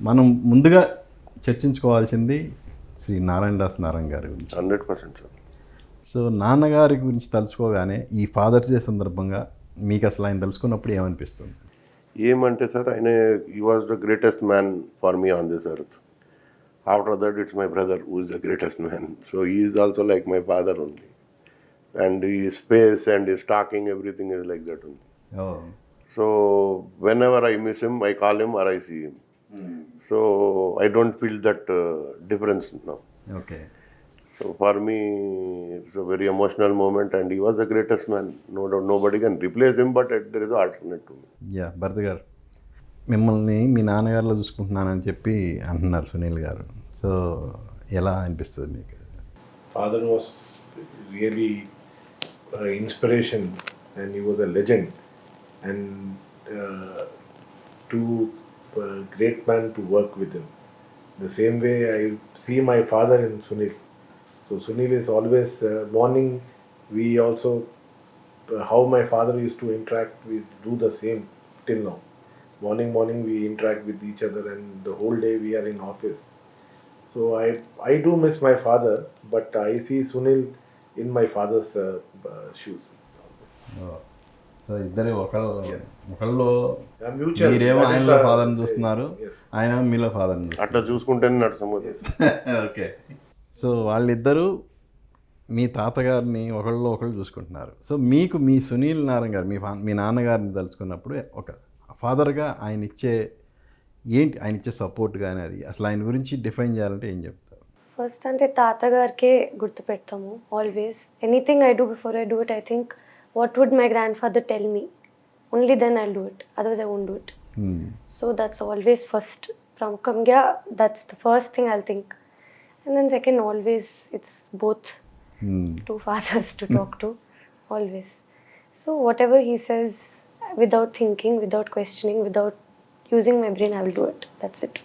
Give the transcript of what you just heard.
మనం ముందుగా చర్చించుకోవాల్సింది శ్రీ నారాయణ దాస్ నారాయణ గారి గురించి. 100% సార్. సో నాన్నగారి గురించి తలుచుకోగానే ఈ ఫాదర్స్ డే సందర్భంగా మీకు అసలు ఆయన తెలుసుకున్నప్పుడు ఏమనిపిస్తుంది? ఏమంటే సార్, ఆయన ఈ was the greatest man for me on this earth. After that it's my brother who is the greatest man. So he is also like my father only. And ఈ space and his talking everything is like that only. So whenever I miss him, I call him or I see him. So I don't feel that difference now. Okay. So for me, it's a very emotional moment, and he was the greatest man. No doubt, nobody can replace him, but there is an alternate to me. Yeah, Bharat గారు, మిమ్మల్ని మీ నాన్నగారిలో చూసుకుంటున్నానని చెప్పి అంటున్నారు సునీల్ గారు. So ఎలా అనిపిస్తుంది మీకు? Father was really inspiration, and he was a legend, and two great men to work with him. The same way I see my father in Sunil. So Sunil is always morning. We also how my father used to interact. We do the same till now. Morning we interact with each other, and the whole day we are in office. So I do miss my father, but I see Sunil in my father's shoes. So ఇద్దరు ఒకళ్ళు Mutual. మీరేమో That is ఆయనలో a- ఫాదర్ని చూస్తున్నారు, Yes. ఆయన మీలో ఫాదర్ని చూస్తున్నారు. అట్లా చూసుకుంటేనే నడుస్తుంది. ఓకే. సో వాళ్ళిద్దరూ మీ తాతగారిని ఒకళ్ళు చూసుకుంటున్నారు. సో మీకు మీ సునీల్ నారాయణ గారు మీ నాన్నగారిని తలుచుకున్నప్పుడు ఒక ఫాదర్గా ఆయన ఇచ్చే సపోర్ట్ కానీ అది అసలు ఆయన గురించి డిఫైన్ చేయాలంటే ఏం చెప్తారు? ఫస్ట్ అంటే తాతగారికే గుర్తుపెడతాము always. Anything I do before I do it, I think what would my grand father tell me, only then I do it, otherwise I won't do it. So that's always first ప్రాముఖ్యంగా, that's the first thing I'll think. And then second, always it's both two fathers to talk to, always. So whatever he says, without thinking, without questioning, without using my brain, I will do it. That's it.